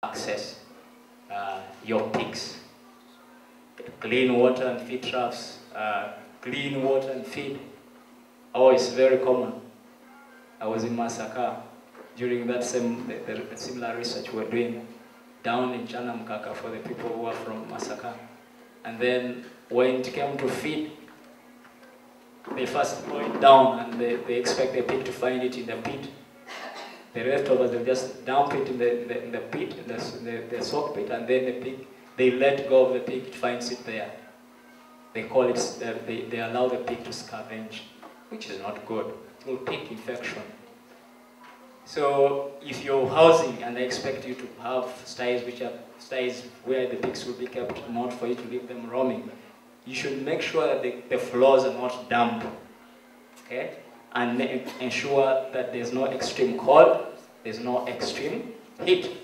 access your pigs. Clean water and feed troughs, clean water and feed. Oh, it's very common. I was in Masaka during that the similar research we were doing down in Chanamkaka for the people who are from Masaka. And then when it came to feed, they first throw it down and they expect the pig to find it in the pit. The leftovers, they just dump it in the pit, in the sock pit, and then the pig, they let go of the pig, it finds it there. They call it, they allow the pig to scavenge, which is not good. It will pick infection. So if you're housing and they expect you to have sties which are sties where the pigs will be kept, not for you to leave them roaming, you should make sure that the floors are not damp, okay? And ensure that there's no extreme cold, there's no extreme heat.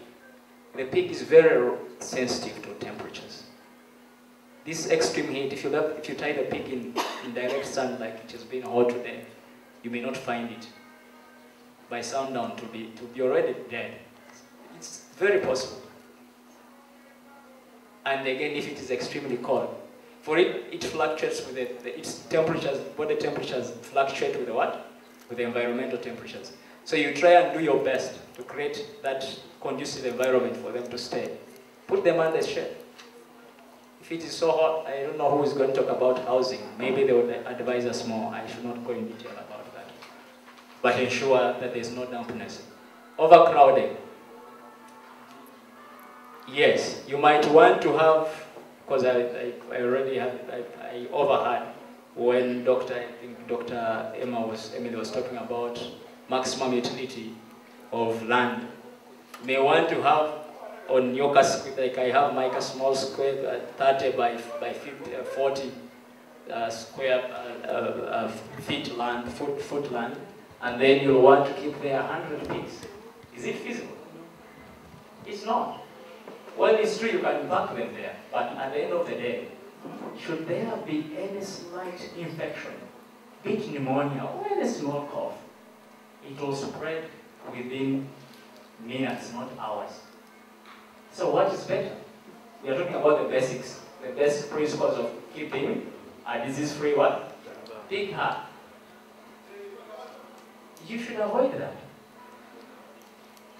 The pig is very sensitive to temperatures. This extreme heat, if you tie the pig in direct sun like it has been hot today, you may not find it by sundown to be already dead. It's very possible. And again, if it is extremely cold, for it fluctuates with its temperatures, body temperatures fluctuate with the what? With the environmental temperatures. So you try and do your best to create that conducive environment for them to stay. Put them under shade. If it is so hot, I don't know who is going to talk about housing. Maybe they would advise us more. I should not go in detail about that. But ensure that there's no dampness. Overcrowding. Yes, you might want to have, because I already had, I overheard when Dr. Emily was talking about maximum utility of land. You may want to have on your like I have my small square 30 by 50, 40 square feet land, foot land, and then you want to keep there 100 pigs. Is it feasible? It's not. Well, it's true you can park them there, but at the end of the day, should there be any slight infection, be it pneumonia or any small cough, it will spread within minutes, not hours. So what is better? We are talking about the basics, the basic principles of keeping a disease-free what? Pig herd. You should avoid that.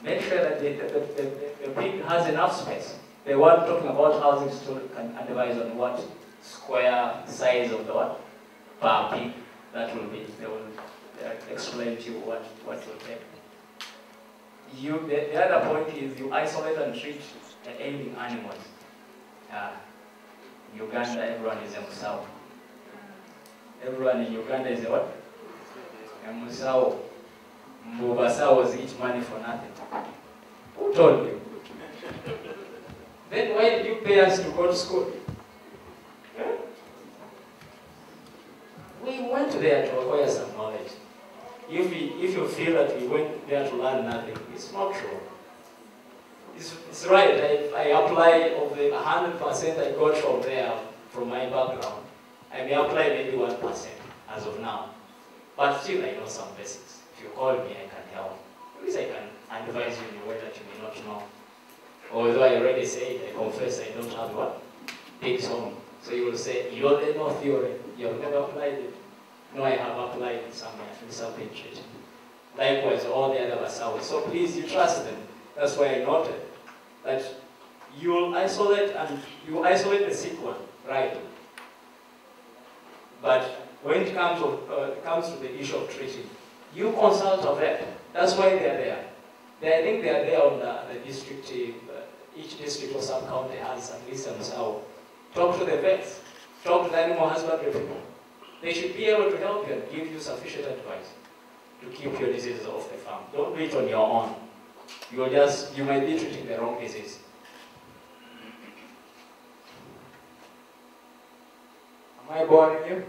Make sure that the pig has enough space. The one talking about housing store can advise on what square size of the what per pig that will be. They will explain to you what will take. The other point is you isolate and treat the ailing animals. In Uganda, everyone is a Musao. Everyone in Uganda is a what? A Musao. Mbubasawos eat money for nothing. Who told you? Then why did you pay us to go to school? Huh? We went there to acquire some knowledge. If you feel that we went there to learn nothing, it's not true. It's right. I apply of the 100% I got from there, from my background. I may apply maybe 1% as of now. But still I know some basics. If you call me, I can help. At least I can advise you in a way that you may not know. Although I already said, I confess I don't have what? Pigs home. So you will say, you already know theory. You have never applied it. No, I have applied it somewhere in some retreat. Likewise, all the other Basawas. So please, you trust them. That's why I noted that you will isolate the sick one, right? But when it comes to the issue of treating, you consult a vet. That's why they are there. I think they are there on the district. Each district or sub-county has at least themselves. Talk to the vets. Talk to the animal husbandry people. They should be able to help you and give you sufficient advice to keep your diseases off the farm. Don't do it on your own. You might be treating the wrong disease. Am I boring you?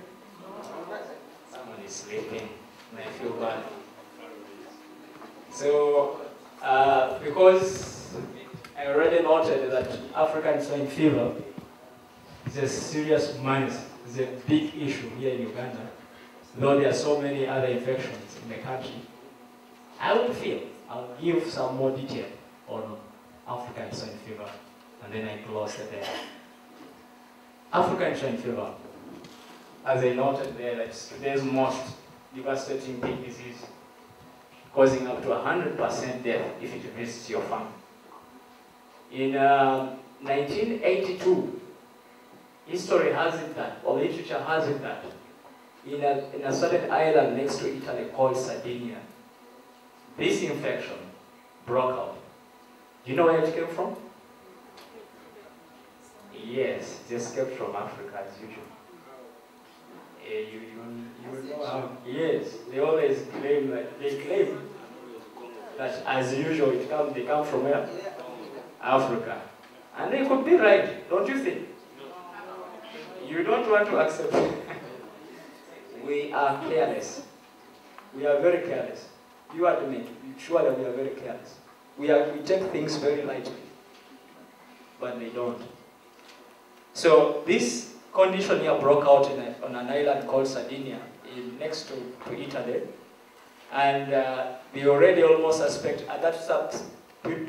Someone is sleeping and I feel bad. So, because I already noted that African swine fever is a serious menace, it's a big issue here in Uganda, though there are so many other infections in the country. I would feel I'll give some more detail on African swine fever, and then I closed it there. African swine fever, as I noted there, that's today's most devastating pig disease, causing up to 100% death if it visits your farm. In 1982, history has it that, or literature has it that, in a certain island next to Italy called Sardinia, this infection broke out. Do you know where it came from? Yes, it escaped from Africa as usual. You know how, yes, they always claim that as usual they come from where? Africa. And they could be right, don't you think? You don't want to accept it. We are careless. We are very careless. You admit, surely we are very careless. We take things very lightly, but they don't. So this condition here broke out on an island called Sardinia, next to Italy, and they already almost suspect at that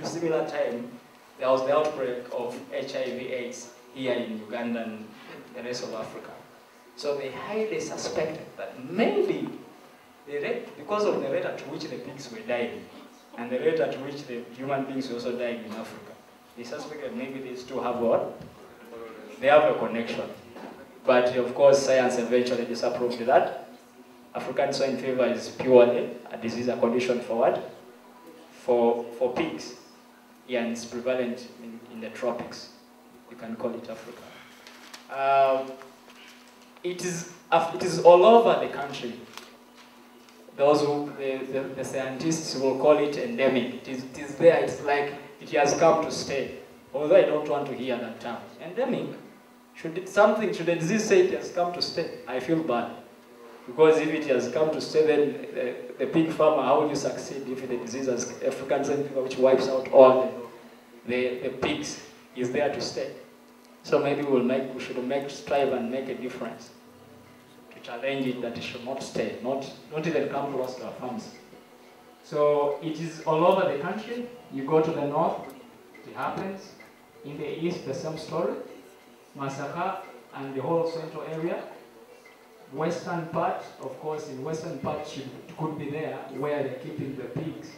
similar time there was the outbreak of HIV/AIDS here in Uganda and the rest of Africa. So they highly suspected that maybe because of the rate at which the pigs were dying, and the rate at which the human beings were also dying in Africa, they suspected maybe these two have what? They have a connection. But of course, science eventually disapproved that. African swine fever is purely a disease, a condition for what? For pigs. Yeah, and it's prevalent in the tropics. You can call it Africa. It is all over the country. Those who, the scientists will call it endemic. It is there, it's like it has come to stay. Although I don't want to hear that term. Endemic, should a disease say it has come to stay? I feel bad. Because if it has come to stay, then the pig farmer, how will you succeed if the disease has African swine fever, which wipes out all the pigs, is there to stay? So maybe we should strive and make a difference to challenge it that it should not stay, not even come close to our farms. So it is all over the country. You go to the north, it happens. In the east, the same story. Massacre and the whole central area. Western part, of course, in western part it could be there where they're keeping the pigs,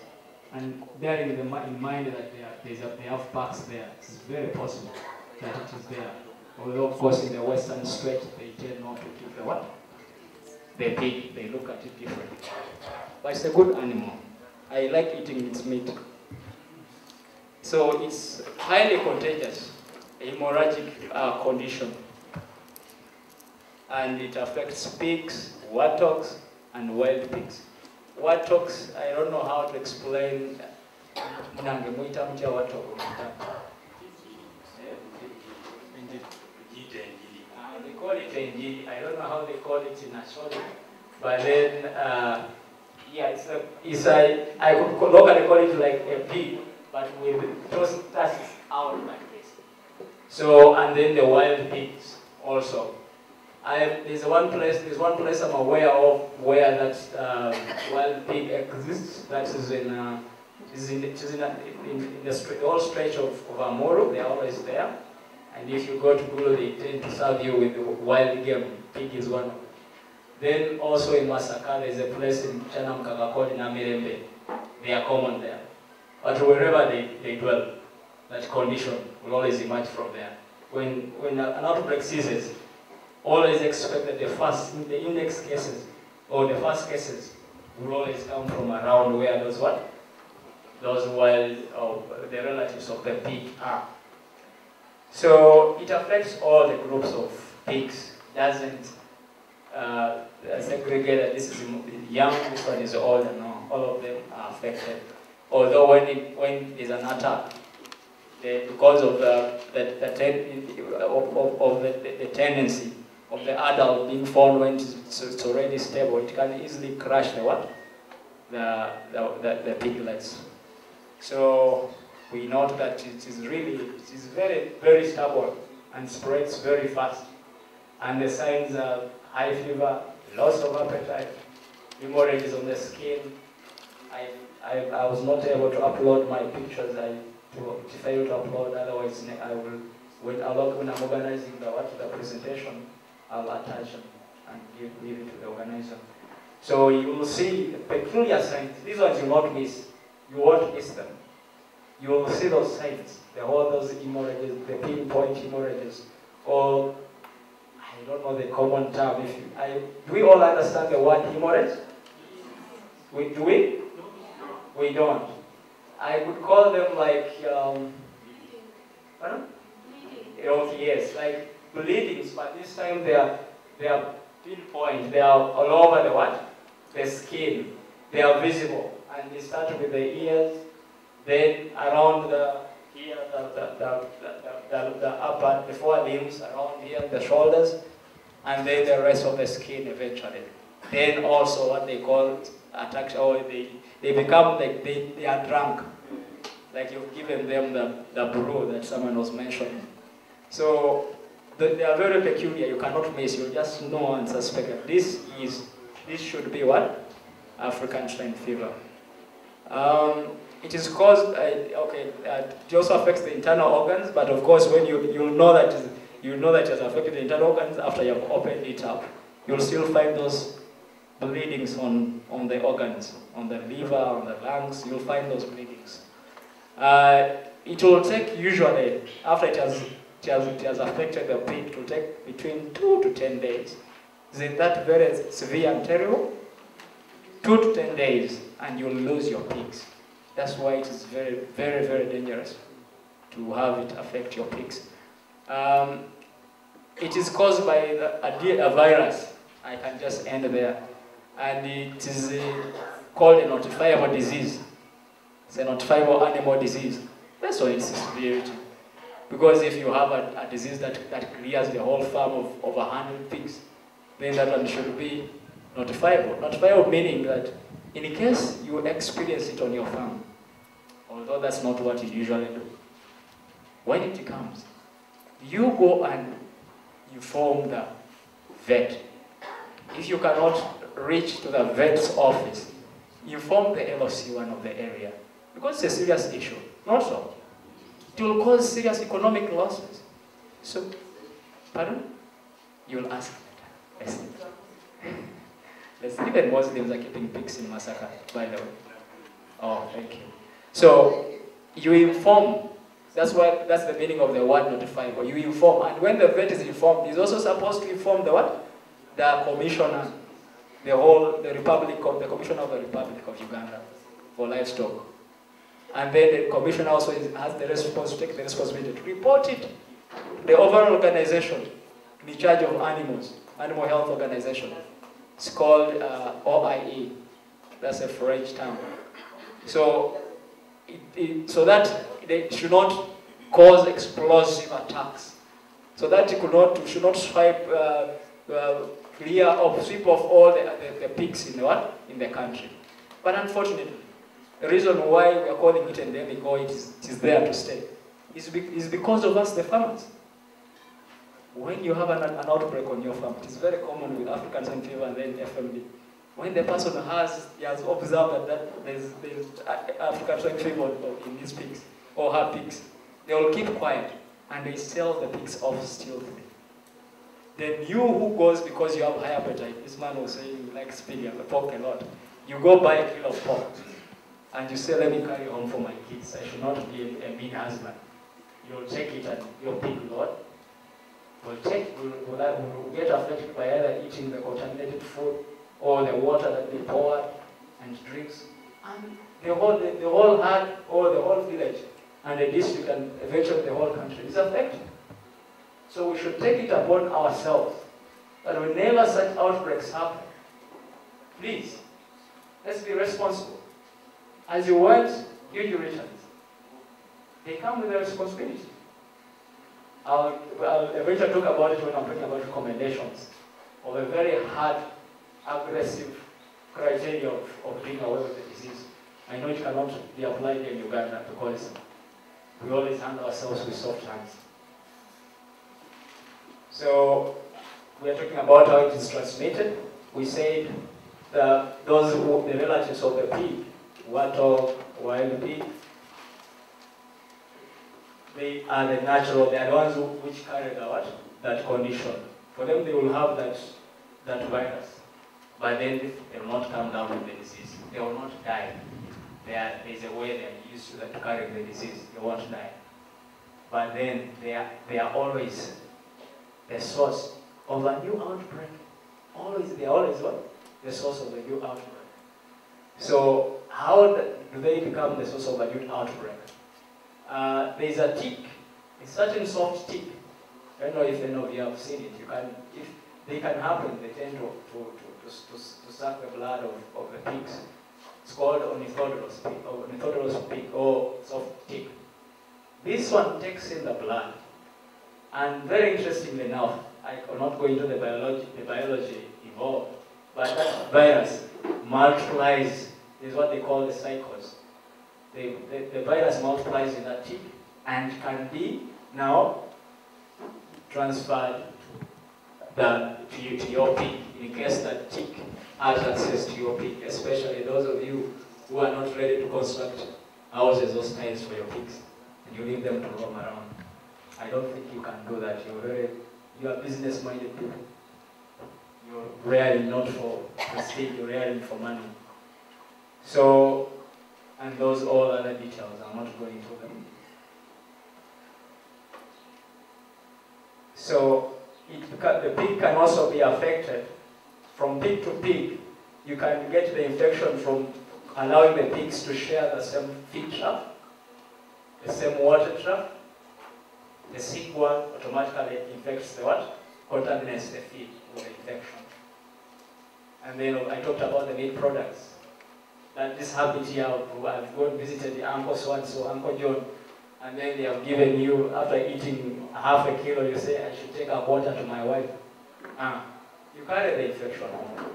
and bearing in mind that they have parks there. It's very possible that it is there. Although, of course, in the western stretch, they tend not to keep the what? The pig. They look at it differently. But it's a good animal. I like eating its meat. So it's highly contagious, hemorrhagic condition. And it affects pigs, warthogs, and wild pigs. Warthogs, I don't know how to explain. They call it enjiri. I don't know how they call it in Asholi. But then, yeah, I could locally call it like a pig, but with those tusks out like this. So, and then the wild pigs also. There's one place I'm aware of where that wild pig exists. That is in the whole stretch of Amoro. They are always there. And if you go to Gulu, they tend to serve you with the wild game. Pig is one of them. Then also in Masaka, there's a place in Chanamkaga called Namirembe. They are common there. But wherever they dwell, that condition will always emerge from there. When an outbreak ceases, always expect that the index cases, or the first cases, will always come from around where those wild, or the relatives of the pig are. So it affects all the groups of pigs. Doesn't segregate that this is young, this one is old, and all of them are affected. Although when there's an attack, because of the tendency of the adult being found when it's already stable, it can easily crush the piglets. So we note that it is very, very stubborn and spreads very fast. And the signs are high fever, loss of appetite, hemorrhages on the skin. I was not able to upload my pictures. I to fail to upload. Otherwise, I will, when I'm organizing the presentation, I'll attach and give it to the organizer. So you will see peculiar signs. These ones you will not miss. You won't miss them. You will see those signs, those hemorrhages, the pinpoint hemorrhages, or I don't know the common term. Do we all understand the word hemorrhage? Do we? We don't. I would call them like, pardon? Okay, yes, like bleedings, but this time they are pinpoint. They are all over the what? The skin. They are visible, and they start with the ears, then around the here, the upper, the forelimbs, around here, the shoulders, and then the rest of the skin eventually. Then also what they call attacks, or they become like they are drunk, like you've given them the brew that someone was mentioning. So they are very peculiar. You cannot miss. You just know and suspect that this should be what? African swine fever. It is caused. It also affects the internal organs, but of course, when you know that it has affected the internal organs after you have opened it up, you'll still find those bleedings on the organs, on the liver, on the lungs. You'll find those bleedings. It will take usually after it has affected the pig. It will take between 2 to 10 days. Is that very severe and terrible? 2 to 10 days, and you'll lose your pigs. That's why it is very, very, very dangerous to have it affect your pigs. It is caused by a virus. I can just end there. And it is called a notifiable disease. It's a notifiable animal disease. That's why it's severity. Because if you have a disease that clears the whole farm of over 100 pigs, then that one should be notifiable. Notifiable meaning that in case you experience it on your farm, although that's not what you usually do, when it comes, you go and inform the vet. If you cannot reach to the vet's office, inform the LOC1 of the area. Because it's a serious issue. Not so. It will cause serious economic losses. So, pardon? You'll ask later. Even Muslims are keeping pigs in massacre, by the way. Oh, thank you. So, you inform. That's the meaning of the word notifiable. You inform. And when the vet is informed, he's also supposed to inform the what? The commissioner. The commissioner of the Republic of Uganda for livestock. And then the commissioner also has the responsibility, take the responsibility to report it to the overall organization in charge of animals, animal health organization. It's called OIE. That's a French term. So, so that they should not cause explosive attacks. So that it should not sweep off all the pigs in the country. But unfortunately, the reason why we are calling it endemic, or it is there to stay, is because of us, the farmers. When you have an outbreak on your farm, it is very common with African swine fever and then FMD. When the person has observed that there's African swine fever in his pigs, or her pigs, they will keep quiet and they sell the pigs off stealthily. Then you who goes because you have high appetite, this man was saying you like pig and pork a lot, you go buy a kilo of pork and you say, let me carry home for my kids, I should not be a mean husband. You'll take it and your pig, Lord, will get affected by either eating the contaminated food or the water that they pour and drinks. And the whole herd or the whole village and the district and eventually the whole country is affected. So we should take it upon ourselves that whenever such outbreaks happen, please, let's be responsible. As you want huge returns, they come with a responsibility. I'll eventually talk about it when I'm talking about recommendations of a very hard, aggressive criteria of doing away with the disease. I know it cannot be applied in Uganda because we always handle ourselves with soft hands. So we are talking about how it is transmitted. We said that the relatives of the pig, wattle, wild pig, they are the natural, they are the ones which carry that condition. For them, they will have that virus, but then they will not come down with the disease. They will not die. There is a way they are used to carrying the disease. They won't die. But then they are always the source of a new outbreak. They are always what? The source of a new outbreak. So how do they become the source of a new outbreak? There is a tick, a certain soft tick. I don't know if any of you have seen it. If they can happen, they tend to suck the blood of the pigs. It's called ornithodoros pig or soft tick. This one takes in the blood, and very interestingly enough, I cannot go into the biology involved, but that virus multiplies. Is what they call the cycles. The virus multiplies in that tick and can be now transferred to your pig in case that tick has access to your pig, especially those of you who are not ready to construct houses or snails for your pigs and you leave them to roam around. I don't think you can do that. You are business-minded people. You're rearing not for prestige, you're rearing for money. So, and those all other details, I'm not going into them. So, the pig can also be affected. From pig to pig, you can get the infection from allowing the pigs to share the same feed trough, the same water trough. The sick one automatically infects the what? Contaminates the feed with the infection. And then I talked about the meat products. That this habit here, I've gone visited the Uncle so-and-so, Uncle John, and then they have given you, after eating half a kilo, you say, I should take a quarter to my wife. You carry the infection home.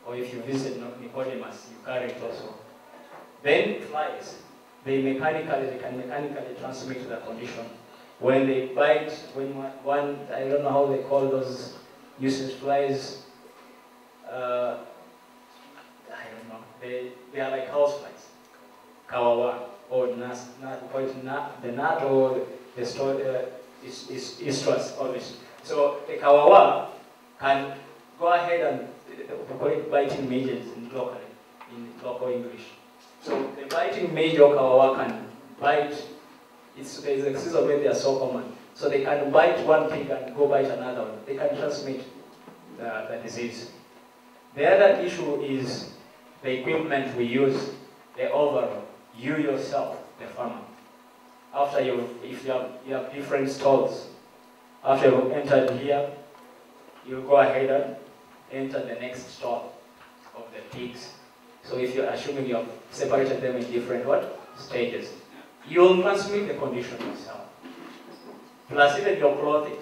Or if you visit Nicodemus, you carry it also. Then flies, they can mechanically transmit the condition. When they bite, I don't know how they call those useless flies, they are like house flies, kawawa, or the gnat, or the estrus, all this. So the kawawa can go ahead and call it biting majors in local English. So the biting major kawawa can bite. There's a season where they are so common. So they can bite one pig and go bite another one. They can transmit the disease. The other issue is the equipment we use, the overall. You yourself, the farmer. After if you have different stalls, after you've entered here, you go ahead and enter the next stall of the pigs. So if you're assuming you have separated them in different stages, you'll transmit the condition yourself. Plus even your clothing,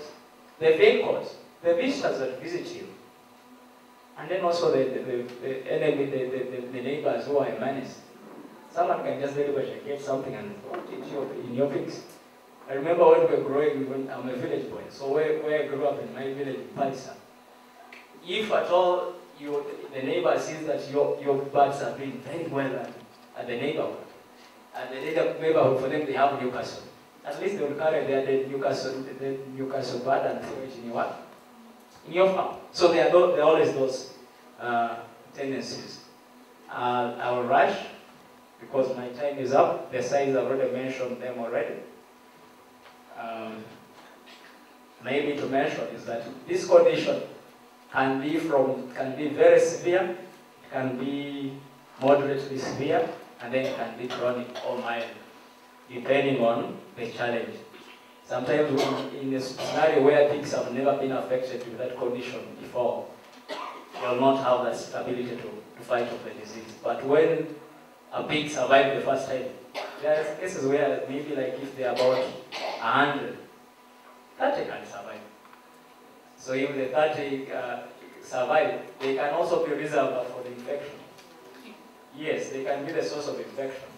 the vehicles, the visitors that visit you, and then also the enemy, the neighbors who are a menace. Someone can just deliberately get something and put it in your pigs. I remember when we were growing, I'm a village boy, so where I grew up in my village, Palisa. If at all the neighbor sees that your birds are doing very well at the neighborhood, and the neighborhood, for them, they have Newcastle. At least they will carry their Newcastle bird and throw it in your farm. So there are always those tendencies. I will rush because my time is up. The signs I've already mentioned them already. Maybe to mention is that this condition can be very severe, can be moderately severe, and then it can be chronic or mild, depending on the challenge. Sometimes in a scenario where pigs have never been affected with that condition before, they will not have that ability to fight off the disease. But when a pig survived the first time, there are cases where maybe like if they are about 100, 30 can survive. So if the 30 survive, they can also be reserved for the infection. Yes, they can be the source of infection.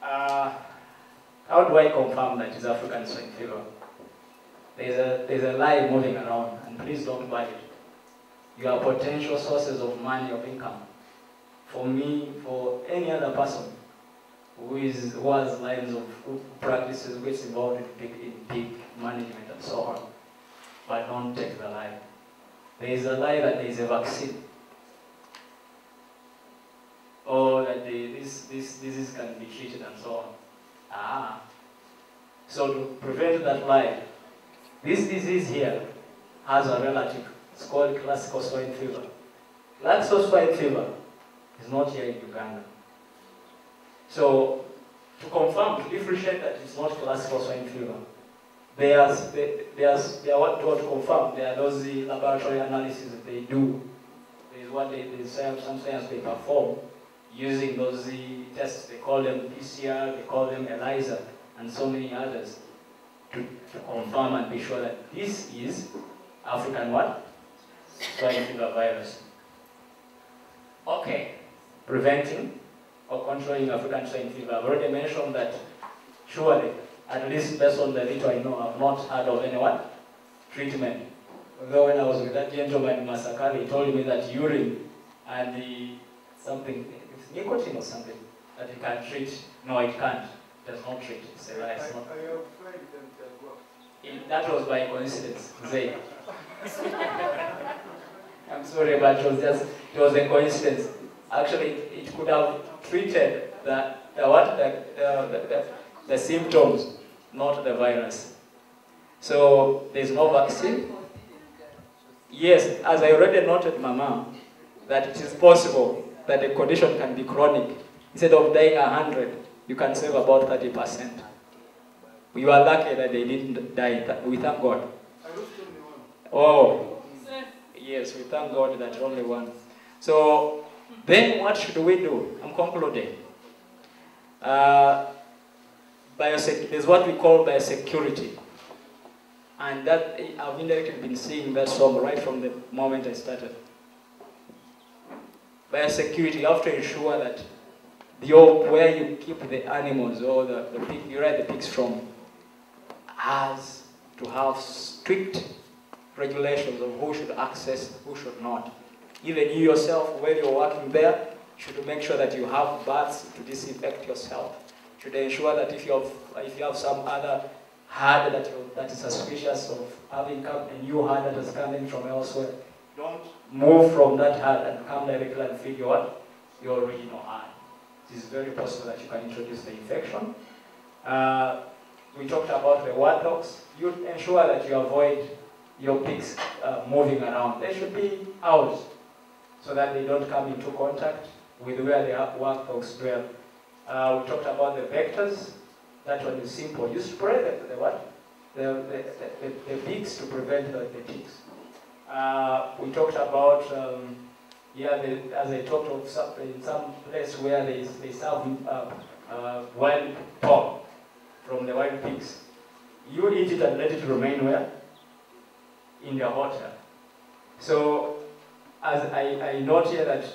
How do I confirm that it's African swine fever? There's a lie moving around, and please don't buy it. You are potential sources of money, of income. For me, for any other person. who has lines of who practices, who gets involved in pig management and so on, but don't take the lie. There is a lie that there is a vaccine, or that this disease can be treated and so on. So to prevent that lie, this disease here has a relative. It's called classical swine fever. Classical swine fever is not here in Uganda. So to confirm, to differentiate that it's not classical swine fever, what to confirm. There are those laboratory analyses that they do. There's some science they perform using those tests. They call them PCR, they call them ELISA, and so many others to confirm and be sure that this is African what? Swine fever virus. Okay, preventing or controlling African swine fever. I've already mentioned that surely, at least based on the little I know, I've not heard of any what? Treatment. Although when I was with that gentleman in Masakari, he told me that urine and something, it's nicotine or something, that it can treat. No, it can't. It does not treat. It's a lie. It's not. That was by coincidence, Zay. I'm sorry, but it was a coincidence. Actually, it could have treated the symptoms, not the virus. So there's no vaccine. Yes, as I already noted, Mama, that it is possible that the condition can be chronic. Instead of dying 100, you can save about 30%. You are lucky that they didn't die. We thank God. Oh, yes, we thank God that only one. So then what should we do? I'm concluding. There's what we call biosecurity. And that I've indirectly been seeing that song right from the moment I started. Biosecurity, you have to ensure that where you keep the animals or the pig, you ride the pigs from, has to have strict regulations of who should access, who should not. Even you yourself, when you're working there, should make sure that you have baths to disinfect yourself. Should ensure that if you have some other herd that is suspicious of having a new herd that has come in from elsewhere, don't move from that herd and come directly and feed your original herd. It is very possible that you can introduce the infection. We talked about the warthogs. You ensure that you avoid your pigs moving around. They should be out so that they don't come into contact with where the warthogs dwell. We talked about the vectors. That one is simple. You spray the pigs to prevent the ticks. We talked about as I talked of in some place where they serve wild pork from the wild pigs. You eat it and let it remain where? In the water. So as I note here that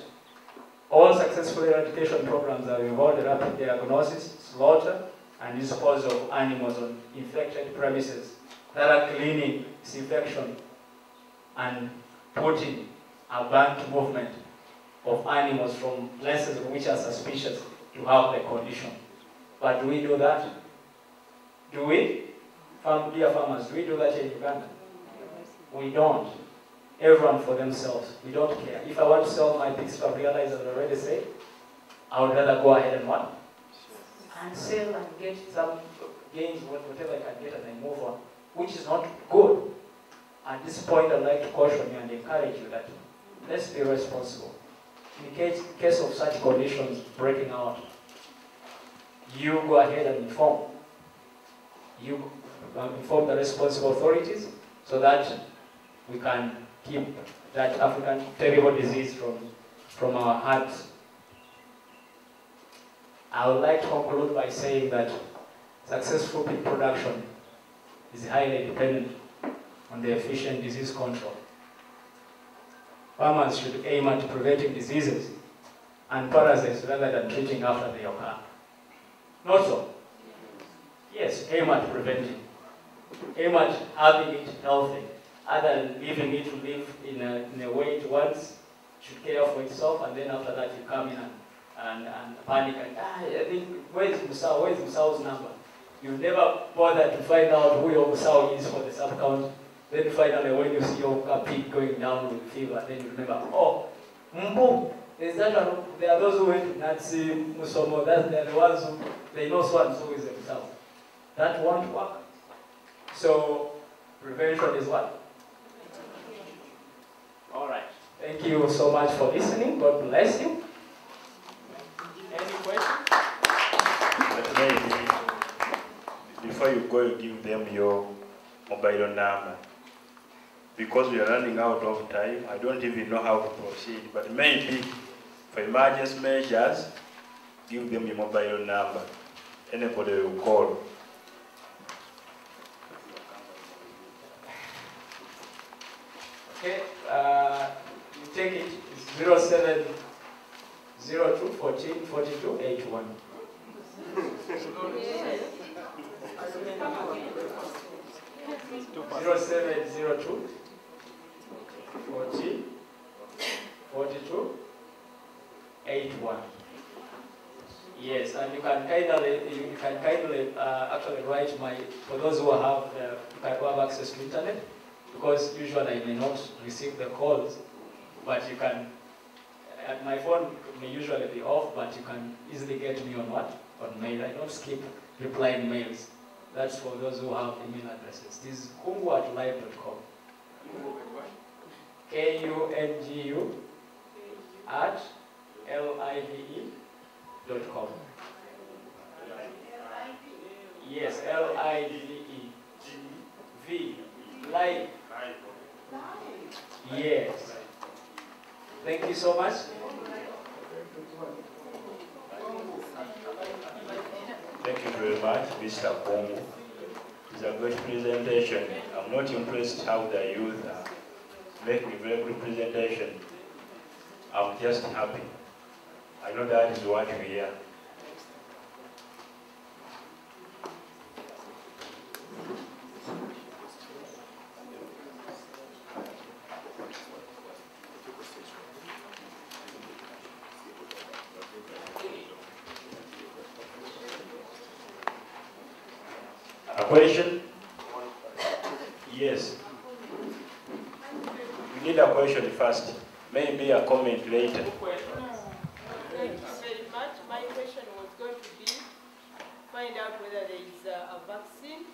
all successful eradication programs have involved rapid diagnosis, slaughter, and disposal of animals on infected premises, thorough cleaning, disinfection, and putting a banned movement of animals from places which are suspicious to have the condition. But do we do that? Do we? Dear farmers, do we do that in Uganda? We don't. Everyone for themselves. We don't care. If I want to sell my pigs, I realize, as I already said, I would rather go ahead and what? And sell and get some gains, whatever I can get, and I move on, which is not good. At this point, I'd like to caution you and encourage you that let's be responsible. In case of such conditions breaking out, you go ahead and inform. You inform the responsible authorities so that we can keep that African terrible disease from our hearts. I would like to conclude by saying that successful pig production is highly dependent on the efficient disease control. Farmers should aim at preventing diseases and parasites rather than treating after they occur. Not so. Yes, aim at preventing. Aim at having it healthy, other than leaving it to live in a way it wants, should care for itself, and then after that you come in and panic and I think where is Musau's number? You never bother to find out who your Musau is for the sub-count. Then finally when you see your pig going down with fever, then you remember, oh, Mbu, is that one? There are those who went to Nazi Musomo, they're the ones who they know so and so is the Musau. That won't work. So prevention is what? All right. Thank you so much for listening. God bless you. Any questions? But maybe before you go, you give them your mobile number. Because we are running out of time, I don't even know how to proceed. But maybe for emergency measures, give them your mobile number. Anybody will call. Okay, you take it, it's 0702 14 42 81. 0702 14 42 81. Yes, and you can kindly actually write for those who have access to internet, because usually I may not receive the calls, but you can, my phone may usually be off, but you can easily get me on what? On mail. I don't skip replying mails. That's for those who have email addresses. This is kungu@live.com. KUNGU @live.com. Yes, LIVE. V. Live. Yes. Thank you so much. Thank you very much, Mr. Kungu. It's a great presentation. I'm not impressed how the youth are making a very good presentation. I'm just happy. I know that is what we are. A question? Yes. We need a question first. Maybe a comment later. Thank you very much. My question was going to be, find out whether there is a vaccine.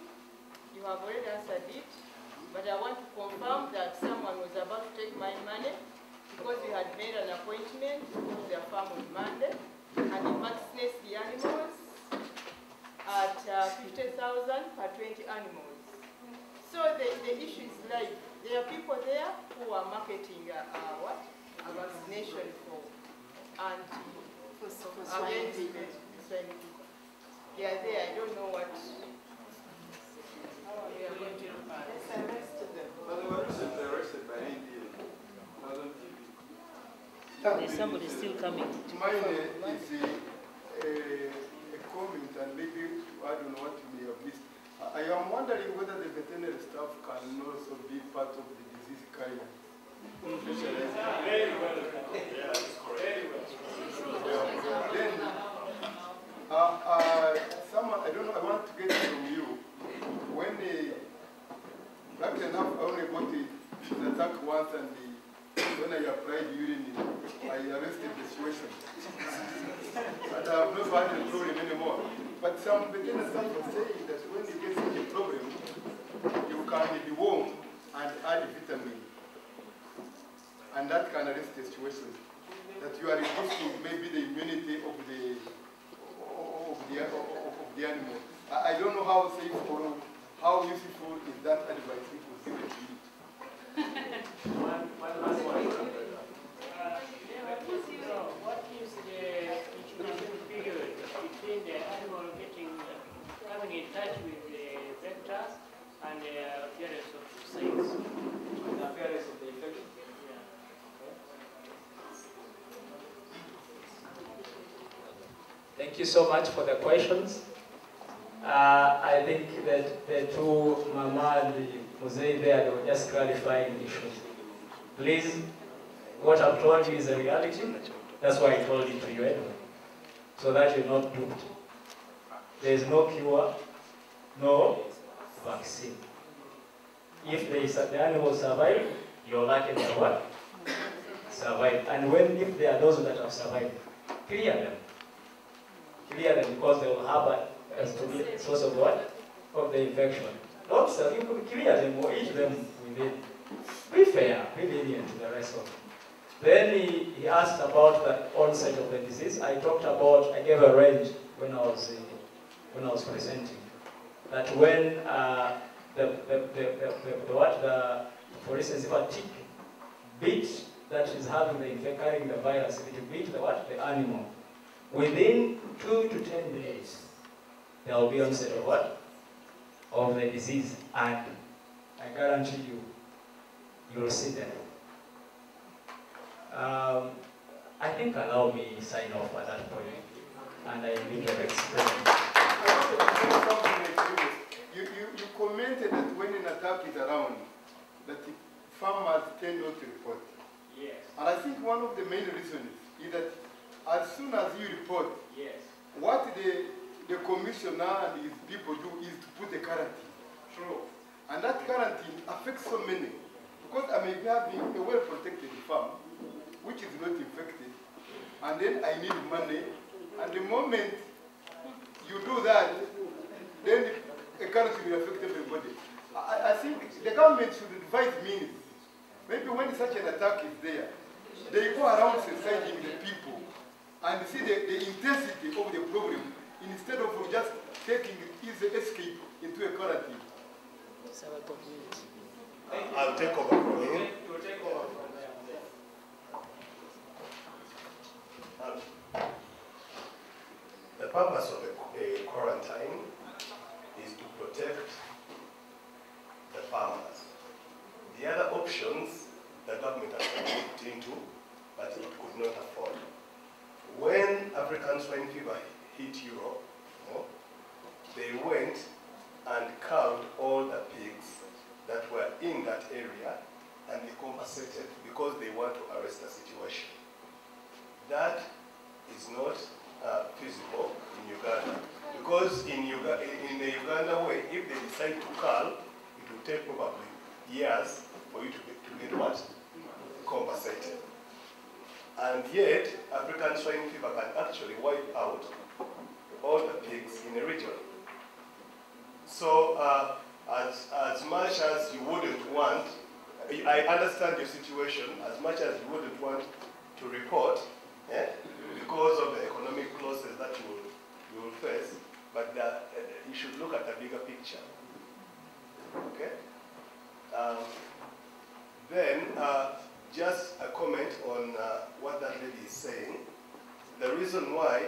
You have already answered it, but I want to confirm that someone was about to take my money because you had made an appointment to go to their farm on Monday, and they vaccinate the animals at 50,000 per 20 animals. So the issue is like, there are people there who are marketing a vaccination for swine fever. They are there, I don't know what we are going to do. Let's arrest them. Well, they were arrested by NDA. There's somebody still coming. Mine is a comment, and maybe I don't know what you may have missed. I am wondering whether the veterinary staff can also be part of the disease carrier. Very well. Yeah, Very well. Then, someone, I don't know, I want to get it from you. When luckily enough, I only got the attack once, and when I applied urine, I arrested the situation. But I have not had a problem anymore. But some veterinary staff are saying that when you get such a problem, you can deworm and add vitamin. And that can arrest the situation. That you are reducing maybe the immunity of the animal. I don't know how safe or how useful is that advice it was given to you. One last one. What is the incubation period between the animal coming in touch with the vector and the appearance of signs? The appearance of the infection. Thank you so much for the questions. I think that the two Mama and the Mosei there, they were just clarifying issues. Please, what I've told you is a reality. That's why I told it to you anyway. so that you're not duped. There is no cure, no vaccine. If the animals survive, you're lucky they what? Survive. And if there are those that have survived, clear them. Clear them because they will harbor as to be a source of what? Of the infection. Not so you could clear them or eat them within. Be fair, be lenient to the rest of them. Then he asked about the onset of the disease. I gave a range when I was presenting. That when for instance, if a tick bit that is carrying the virus, if it beat the animal, within 2 to 10 days, there will be onset of what? Of the disease, and I guarantee you will see them. I think allow me sign off at that point, and I need to explain. You commented that when an attack is around, that the farmers tend not to report. Yes. And I think one of the main reasons is that as soon as you report, Yes. what the commissioner and his people do is to put a quarantine. True. And that quarantine affects so many. Because I may be having a well-protected farm, which is not infected, and then I need money, and the moment you do that, then a quarantine will affect everybody. I think the government should devise means. Maybe when such an attack is there, they go around sensitizing the people and see the intensity of the problem instead of just taking easy escape into a quarantine. It's our government. I'll take over from him. You'll take over from there. The purpose of a quarantine is to protect the farmers. The other options the government has looked into, but it could not afford. When African swine fever hit Europe, they went and culled all the pigs that were in that area, and they compensated because they want to arrest the situation. That is not feasible in Uganda, because in the Uganda way, if they decide to cull, it will take probably years for you to get what? Compensated. And yet, African swine fever can actually wipe out all the pigs in a region. So, as much as you wouldn't want, I understand your situation, as much as you wouldn't want to report, because of the economic losses that you will face, but you should look at the bigger picture. Okay? Then, just a comment on what that lady is saying. The reason why